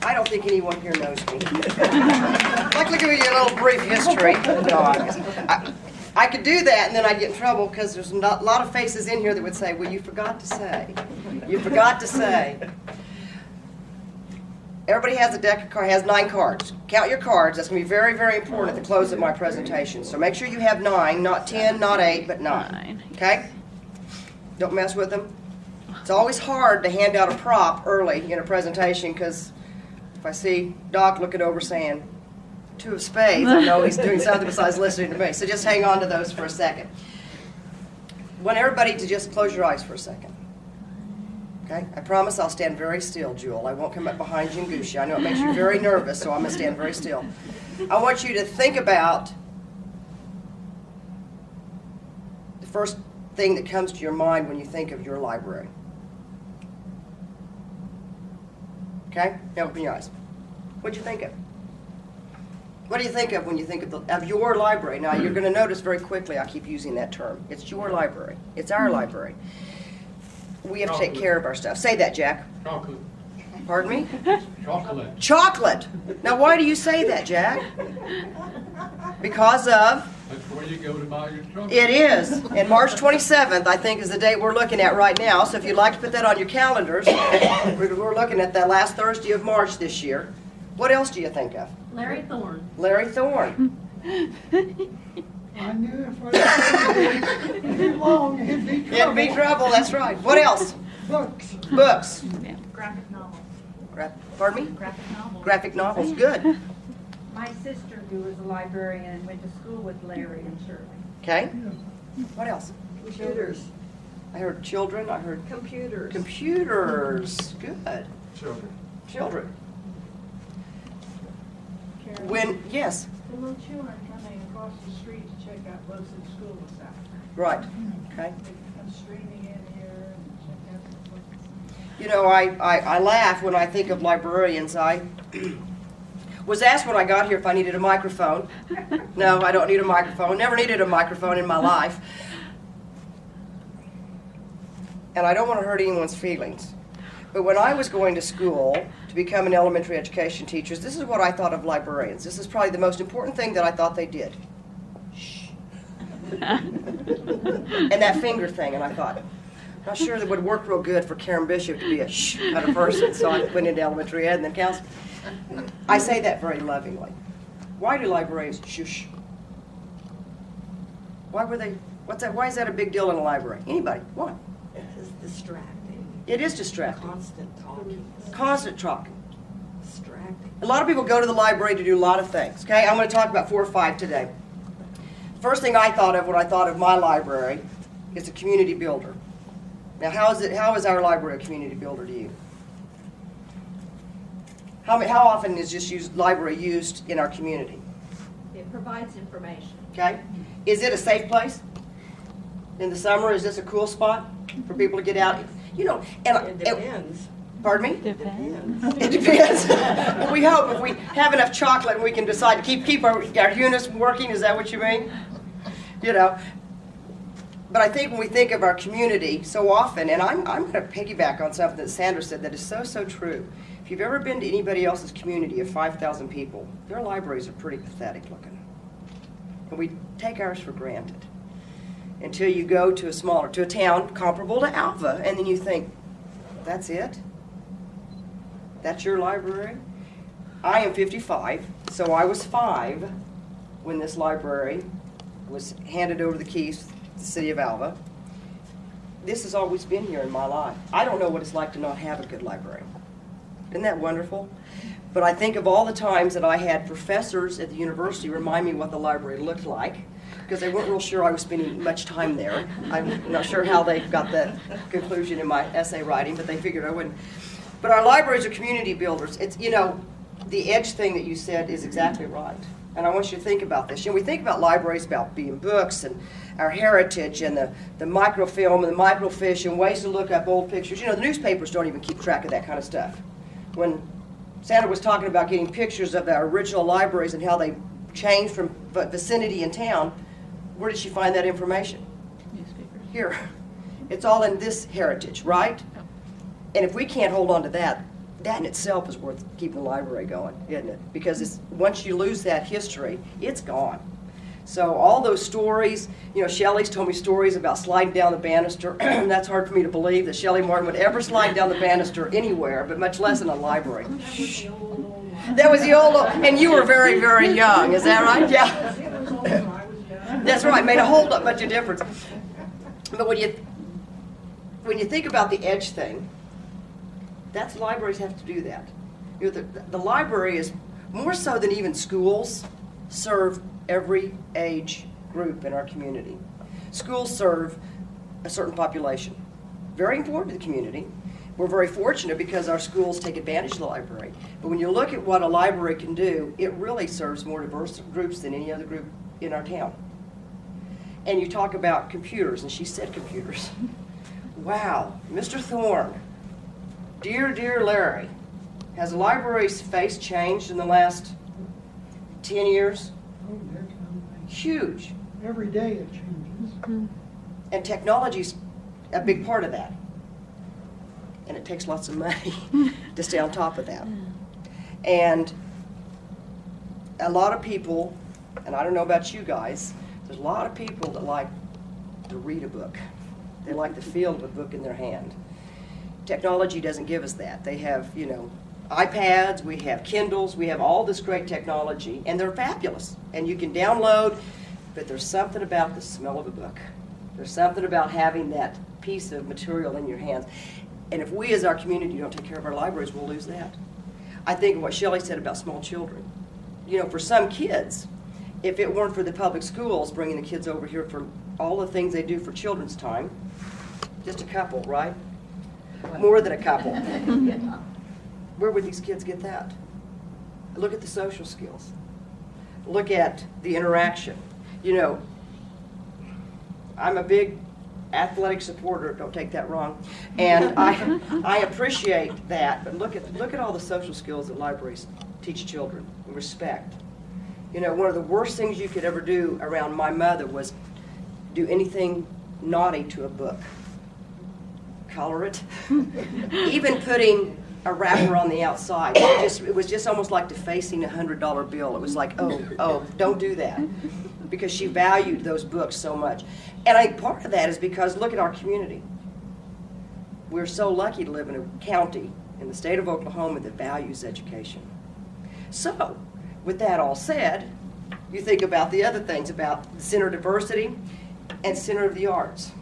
I don't think anyone here knows me. I'd like to give you a little brief history of the dog. I could do that and then I'd get in trouble because there's a lot of faces in here that would say, well, you forgot to say. You forgot to say. Everybody has a deck of cards, has 9 cards. Count your cards. That's going to be very, very important at the close of my presentation. So make sure you have 9, not 10, not 8, but 9. Okay? Don't mess with them. It's always hard to hand out a prop early in a presentation because if I see Doc looking over saying 2 of spades, I know he's doing something besides listening to me. So just hang on to those for a second. I want everybody to just close your eyes for a second. Okay? I promise I'll stand very still, Jewel. I won't come up behind you and goose you. I know it makes you very nervous, so I'm going to stand very still. I want you to think about the first thing that comes to your mind when you think of your library. Okay? Now open your eyes. What'd you think of? What do you think of when you think of your library? Now you're going to notice very quickly I keep using that term. It's your library. It's our library. We have to take care of our stuff. Say that, Jack. Chocolate. Pardon me? Chocolate. Chocolate. Now why do you say that, Jack? Because of? That's where you go to buy your chocolate. It is. And March 27th, I think, is the date we're looking at right now. So if you'd like to put that on your calendars, we're looking at that last Thursday of March this year. What else do you think of? Larry Thorne. Larry Thorne. I knew if I stayed too long, it'd be trouble. It'd be trouble, that's right. What else? Books. Books. Graphic novels. Pardon me? Graphic novels. Graphic novels, good. My sister, who was a librarian, went to school with Larry and Shirley. Okay. What else? Computers. I heard children, I heard Computers. computers. Good. Children. Children. Karen, When, yes, the little children coming across the street to check out what's in school this afternoon. right. Okay. They come streaming in here and check out the books. You know, I laugh when I think of librarians. I was asked when I got here if I needed a microphone. No, I don't need a microphone. Never needed a microphone in my life. And I don't want to hurt anyone's feelings. But when I was going to school to become an elementary education teacher, this is what I thought of librarians. This is probably the most important thing that I thought they did. Shh. And that finger thing, and I thought, not sure that would work real good for Karen Bishop to be a shh kind of person, so I went into elementary ed and then counseling. I say that very lovingly. Why do librarians shush? Why were they, what's that, why is that a big deal in a library? Anybody, why? It's distracting. It is distracting. Constant talking. Constant talking. Distracting. A lot of people go to the library to do a lot of things, okay? I'm going to talk about 4 or 5 today. First thing I thought of when I thought of my library is a community builder. Now, how is our library a community builder to you? How often is this library used in our community? It provides information. Okay? Is it a safe place? In the summer, is this a cool spot for people to get out? You know, It depends. Pardon me? Depends. It depends. Well, we hope if we have enough chocolate and we can decide to keep our units working, is that what you mean? You know. But I think when we think of our community so often, and I'm going to piggyback on something that Sandra said that is so true. If you've ever been to anybody else's community of 5,000 people, their libraries are pretty pathetic looking. And we take ours for granted. Until you go to a town comparable to Alva, and then you think, that's it? That's your library? I am 55, so I was 5 when this library was handed over the keys to the city of Alva. This has always been here in my life. I don't know what it's like to not have a good library. Isn't that wonderful? But I think of all the times that I had professors at the university remind me what the library looked like, because they weren't real sure I was spending much time there. I'm not sure how they got that conclusion in my essay writing, but they figured I wouldn't. But our libraries are community builders. It's, you know, the edge thing that you said is exactly right. And I want you to think about this. You know, we think about libraries about being books and our heritage and the microfilm and the microfiche and ways to look up old pictures. You know, the newspapers don't even keep track of that kind of stuff. When Sandra was talking about getting pictures of our original libraries and how they changed from vicinity and town, where did she find that information? Newspapers. Here. It's all in this heritage, right? And if we can't hold on to that, that in itself is worth keeping the library going, isn't it? Because once you lose that history, it's gone. So all those stories, Shelley's told me stories about sliding down the banister. That's hard for me to believe that Shelley Martin would ever slide down the banister anywhere, but much less in a library. That was the old, and you were very, very young, is that right? Yeah. It was older, I was young. That's right, made a whole bunch of difference. But when you think about the edge thing, that's libraries have to do that. The library is more so than even schools serve every age group in our community. Schools serve a certain population. Very important to the community. We're very fortunate because our schools take advantage of the library. But when you look at what a library can do, it really serves more diverse groups than any other group in our town. And you talk about computers, and she said computers. Wow, Mr. Thorne, dear Larry, has the library's face changed in the last 10 years? Oh, definitely. Huge. Every day it changes. And technology's a big part of that. And it takes lots of money to stay on top of that. And a lot of people, and I don't know about you guys, there's a lot of people that like to read a book. They like the feel of a book in their hand. Technology doesn't give us that. They have, iPads, we have Kindles, we have all this great technology, and they're fabulous. And you can download, but there's something about the smell of a book. There's something about having that piece of material in your hands. And if we as our community don't take care of our libraries, we'll lose that. I think of what Shelley said about small children. For some kids, if it weren't for the public schools bringing the kids over here for all the things they do for children's time, just a couple, right? More than a couple. Where would these kids get that? Look at the social skills. Look at the interaction. I'm a big athletic supporter, don't take that wrong, and I appreciate that, but look at all the social skills that libraries teach children. Respect. One of the worst things you could ever do around my mother was do anything naughty to a book. Color it. Even putting a wrapper on the outside. It was just almost like defacing $100 bill. It was like, oh, don't do that. Because she valued those books so much. And I think part of that is because look at our community. We're so lucky to live in a county in the state of Oklahoma that values education. So, with that all said, you think about the other things about the Center of Diversity and Center of the Arts.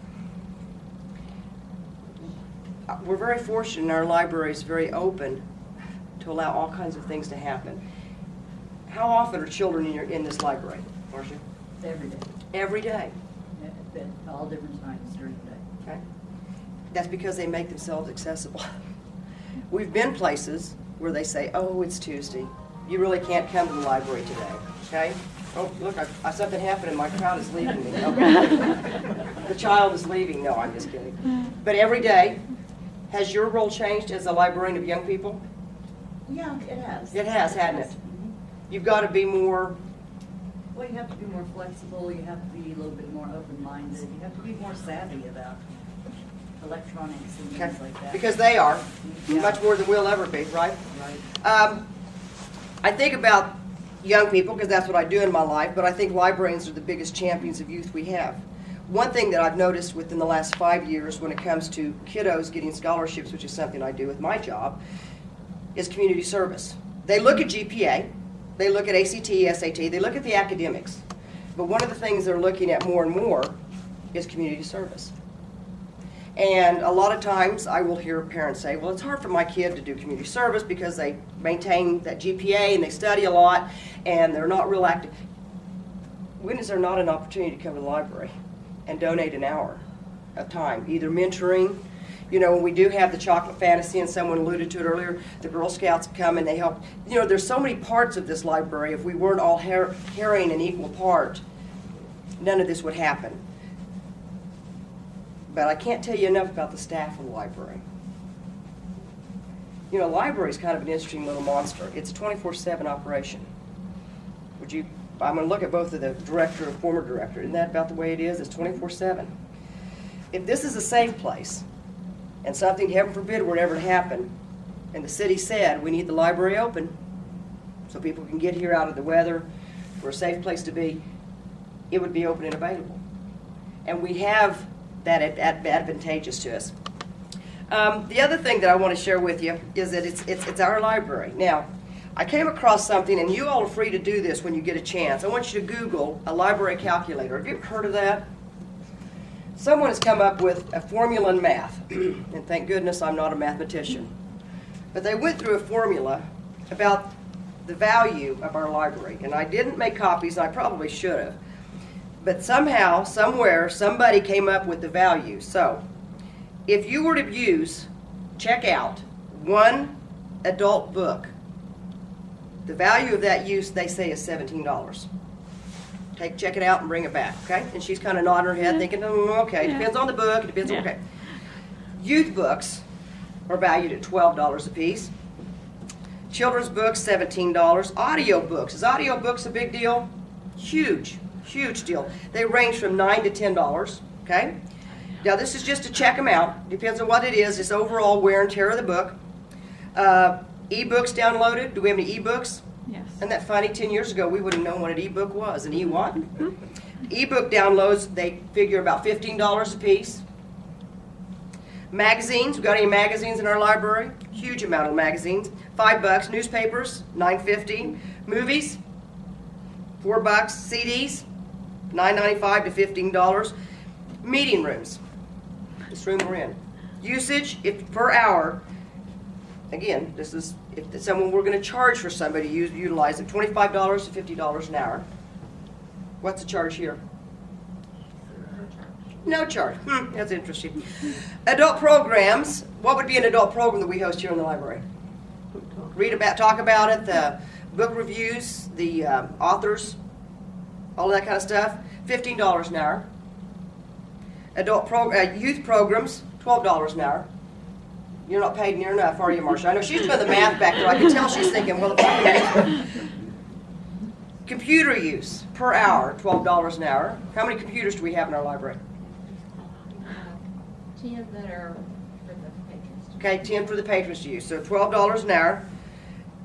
We're very fortunate, and our library is very open to allow all kinds of things to happen. How often are children in this library, Marcia? Every day. Every day. At all different times during the day. Okay. That's because they make themselves accessible. We've been places where they say, oh, it's Tuesday. You really can't come to the library today, okay? Oh, look, something happened and my crowd is leaving me. Okay. The child is leaving. No, I'm just kidding. But every day, has your role changed as a librarian of young people? Yeah, it has. It has, hasn't it? You've got to be more... Well, you have to be more flexible, you have to be a little bit more open-minded, you have to be more savvy about electronics and things like that. Because they are, Yeah. much more than we'll ever be, right? Right. I think about young people, because that's what I do in my life, but I think librarians are the biggest champions of youth we have. One thing that I've noticed within the last 5 years when it comes to kiddos getting scholarships, which is something I do with my job, is community service. They look at GPA, they look at ACT, SAT, they look at the academics. But one of the things they're looking at more and more is community service. And a lot of times I will hear parents say, well, it's hard for my kid to do community service because they maintain that GPA and they study a lot and they're not real active. When is there not an opportunity to come to the library and donate an hour of time, either mentoring? When we do have the chocolate fantasy, and someone alluded to it earlier, the Girl Scouts come and they help. There's so many parts of this library. If we weren't all carrying an equal part, none of this would happen. But I can't tell you enough about the staff of the library. The library is kind of an interesting little monster. It's a 24/7 operation. I'm going to look at both of the director and former director. Isn't that about the way it is? It's 24/7. If this is a safe place, and something, heaven forbid, were ever to happen, and the city said, we need the library open so people can get here out of the weather, for a safe place to be, it would be open and available. And we have that advantageous to us. The other thing that I want to share with you is that it's our library. Now, I came across something, and you all are free to do this when you get a chance. I want you to Google a library calculator. Have you ever heard of that? Someone has come up with a formula in math, and thank goodness I'm not a mathematician. But they went through a formula about the value of our library. And I didn't make copies, and I probably should have. But somehow, somewhere, somebody came up with the value. So, if you were to check out one adult book, the value of that use, they say, is $17. Check it out and bring it back, okay? And she's kind of nodding her head, thinking, okay, depends on the book, it depends on, okay. Youth books are valued at $12 a piece. Children's books, $17. Audio books. Is audio books a big deal? Huge, huge deal. They range from $9 to $10, okay? Now, this is just to check them out. Depends on what it is. It's overall wear and tear of the book. E-books downloaded. Do we have any e-books? Yes. Isn't that funny? 10 years ago, we would have known what an e-book was. An e-what? E-book downloads, they figure about $15 a piece. Magazines. We got any magazines in our library? Huge amount of magazines. $5. Newspapers, $9.50. Movies, $4. CDs, $9.95 to $15. Meeting rooms. This room we're in. Usage, if per hour. Again, this is if someone we're going to charge for somebody to utilize it, $25 to $50 an hour. What's the charge here? No charge. That's interesting. Adult programs. What would be an adult program that we host here in the library? Talk about it, the book reviews, the authors, all that kind of stuff. $15 an hour. Youth programs, $12 an hour. You're not paid near enough, are you, Marcia? I know she's doing the math back there. I can tell she's thinking, well, okay. Computer use per hour, $12 an hour. How many computers do we have in our library? 10 that are for the patrons. Okay, 10 for the patrons to use, so $12 an hour.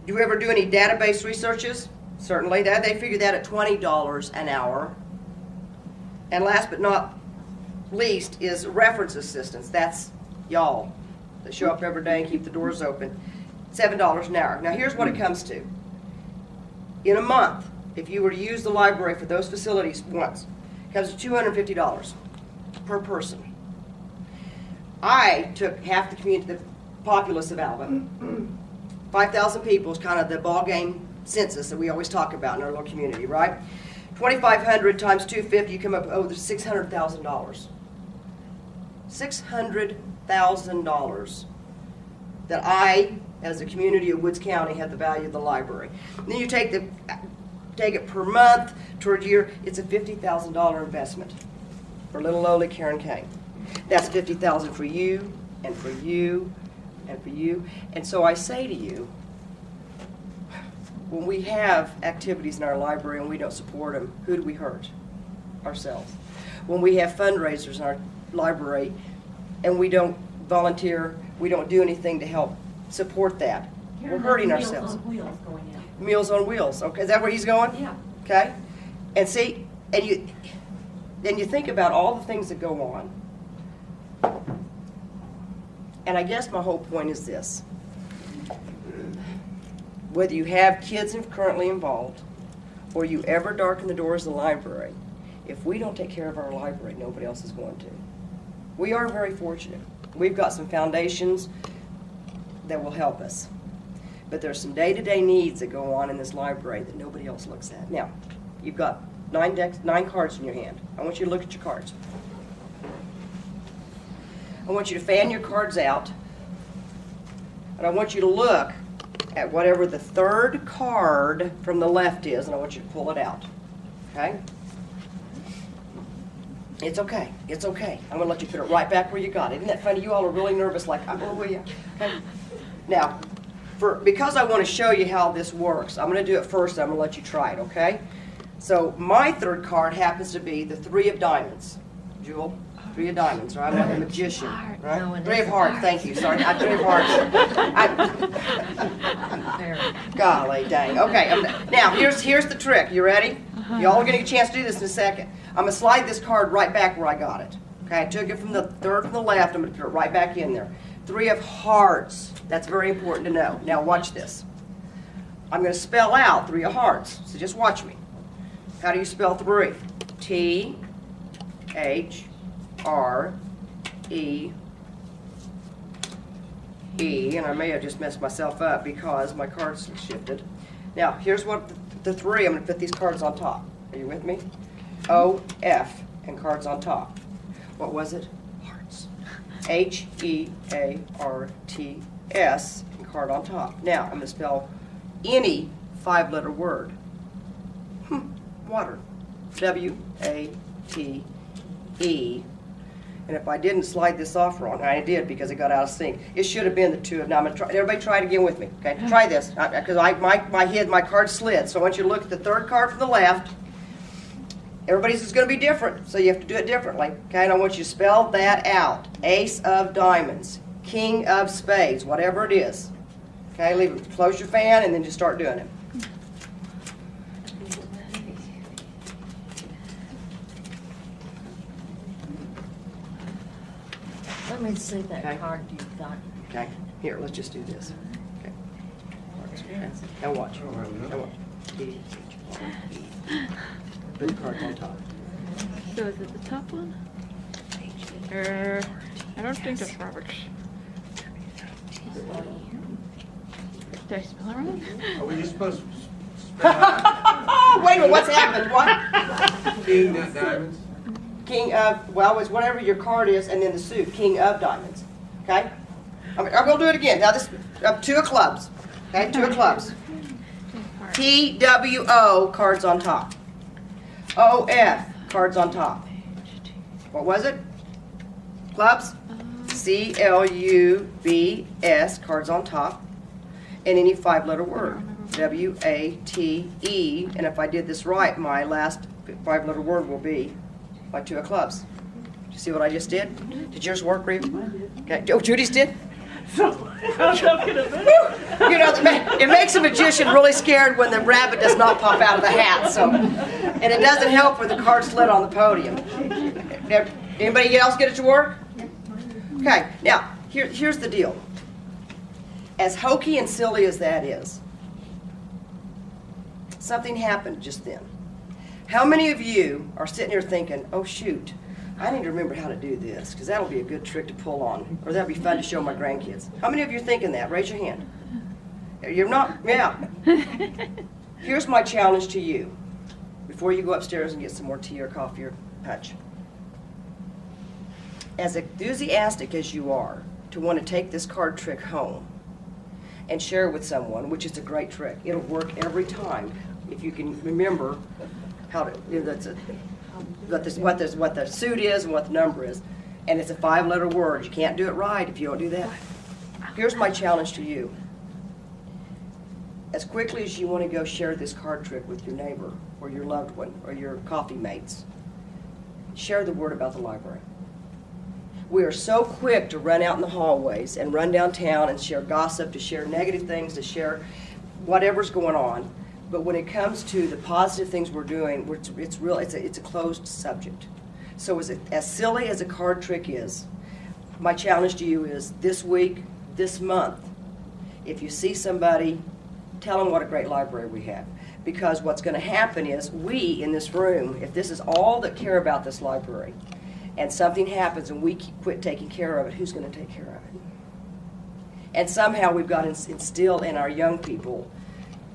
Do we ever do any database researches? Certainly, they figure that at $20 an hour. And last but not least is reference assistants. That's y'all that show up every day and keep the doors open. $7 an hour. Now here's what it comes to. In a month, if you were to use the library for those facilities once, it comes to $250 per person. I took half the community, the populace of Alva. 5,000 people is kind of the ball game census that we always talk about in our little community, right? 2,500 times 250, you come up over $600,000. $600,000 that I, as a community of Woods County, have the value of the library. And then you take it per month, toward year, it's a $50,000 investment for little lowly Karen Koehn. That's $50,000 for you, and for you, and for you. And so I say to you, when we have activities in our library and we don't support them, who do we hurt? Ourselves. When we have fundraisers in our library and we don't volunteer, we don't do anything to help support that, we're hurting ourselves. Meals on Wheels going in. Meals on Wheels. Okay, is that where he's going? Yeah. Okay. And see, and you think about all the things that go on. And I guess my whole point is this. Whether you have kids currently involved or you ever darken the doors of the library, if we don't take care of our library, nobody else is going to. We are very fortunate. We've got some foundations that will help us. But there's some day-to-day needs that go on in this library that nobody else looks at. Now, you've got 9 cards in your hand. I want you to look at your cards. I want you to fan your cards out, and I want you to look at whatever the third card from the left is, and I want you to pull it out. Okay? It's okay. It's okay. I'm going to let you put it right back where you got it. Isn't that funny? You all are really nervous, like, oh, will you? Okay. Now, because I want to show you how this works, I'm going to do it first. I'm going to let you try it, okay? So my third card happens to be the 3 of diamonds. Jewel? Oh, 3 of diamonds, right? I'm like a magician, No, right? it 3 of isn't. hearts, thank you, sorry, I 3 of hearts. Golly dang, okay, now here's the trick, you ready? Y'all are gonna get a chance to do this in a second. I'm gonna slide this card right back where I got it. Okay, I took it from the third from the left, I'm gonna put it right back in there. 3 of hearts, that's very important to know. Now watch this. I'm gonna spell out 3 of hearts, so just watch me. How do you spell 3? T-H-R-E E, and I may have just messed myself up because my cards shifted. Now, here's what the 3, I'm going to put these cards on top. Are you with me? O-F, and cards on top. What was it? Hearts. H-E-A-R-T-S, and card on top. Now, I'm going to spell any 5-letter word. Water. W-A-T-E. And if I didn't slide this off wrong, I did because it got out of sync. It should have been the 2 of. Now I'm gonna try. Everybody, try it again with me. Okay, try this because my card slid. So I want you to look at the 3rd card from the left. Everybody's is going to be different, so you have to do it differently. Okay, and I want you to spell that out. Ace of diamonds, King of spades, whatever it is. Okay, leave it. Close your fan and then just start doing it. Let me see Okay. that card you got. Okay, here, let's just do this. Okay. Now watch. Now watch. T-H-R-E. Put the cards on top. So is it the top one? I don't think that's Robert's. Did I spell it wrong? Are we supposed to spell out Wait a minute, what's happened? What? King of diamonds? King of, well, it's whatever your card is, and then the suit, King of diamonds. Okay? I'm going to do it again. Now this, 2 of clubs. Okay, 2 of clubs. T-W-O, cards on top. O-F, cards on top. What was it? Clubs? C-L-U-B-S, cards on top. And any 5-letter word. W-A-T-E. And if I did this right, my last 5-letter word will be my 2 of clubs. Did you see what I just did? Did yours work, Reeve? Okay. Oh, Judy's did? You know, it makes a magician really scared when the rabbit does not pop out of the hat. So, and it doesn't help when the card slid on the podium. Anybody else get it to work? Okay. Now, here's the deal. As hokey and silly as that is, something happened just then. How many of you are sitting here thinking, oh shoot, I need to remember how to do this because that'll be a good trick to pull on, or that'll be fun to show my grandkids. How many of you are thinking that? Raise your hand. You're not? Yeah. Here's my challenge to you before you go upstairs and get some more tea or coffee or punch. As enthusiastic as you are to want to take this card trick home and share it with someone, which is a great trick. It'll work every time if you can remember how to, you know, what the suit is and what the number is. And it's a 5-letter word. You can't do it right if you don't do that. Here's my challenge to you. As quickly as you want to go share this card trick with your neighbor or your loved one or your coffee mates, share the word about the library. We are so quick to run out in the hallways and run downtown and share gossip, to share negative things, to share whatever's going on. But when it comes to the positive things we're doing, it's a closed subject. So as silly as a card trick is, my challenge to you is this week, this month, if you see somebody, tell them what a great library we have. Because what's going to happen is we in this room, if this is all that care about this library, and something happens and we quit taking care of it, who's going to take care of it? And somehow we've got to instill in our young people,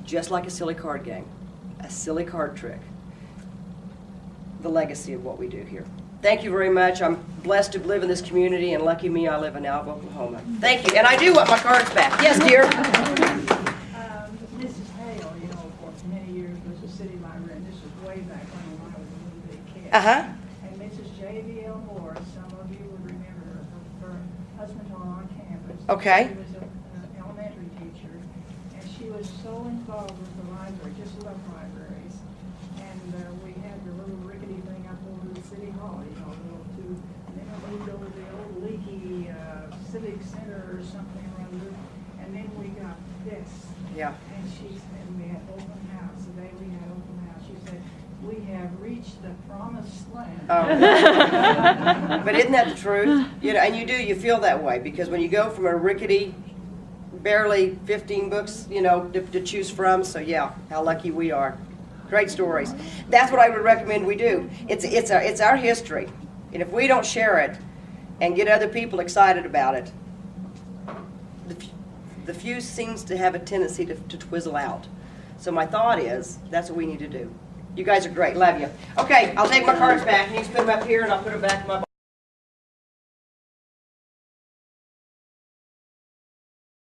just like a silly card game, a silly card trick, the legacy of what we do here. Thank you very much. I'm blessed to live in this community, and lucky me, I live in Alva, Oklahoma. Thank you, and I do want my cards back. Yes, dear? Mrs. Hale, you know, for many years was a city librarian. This was way back when I was a little bitty kid. Uh-huh. And Mrs. J.V.L. Morris, some of you would remember her husband on campus. Okay. She was an elementary teacher, and she was so involved with the library, just loved libraries. And we had the little rickety thing up over the city hall, you know, the little 2 civic center or something or other, and then we got this. Yeah. And she said, we had open house, the day we had open house, she said, we have reached the promised land. Oh. But isn't that the truth? You know, and you feel that way, because when you go from a rickety, barely 15 books, you know, to choose from, so yeah, how lucky we are. Great stories. That's what I would recommend we do. It's our history, and if we don't share it and get other people excited about it, the fuse seems to have a tendency to twizzle out. So my thought is, that's what we need to do. You guys are great. Love you. Okay, I'll take my cards back. You can put them up here, and I'll put them back in my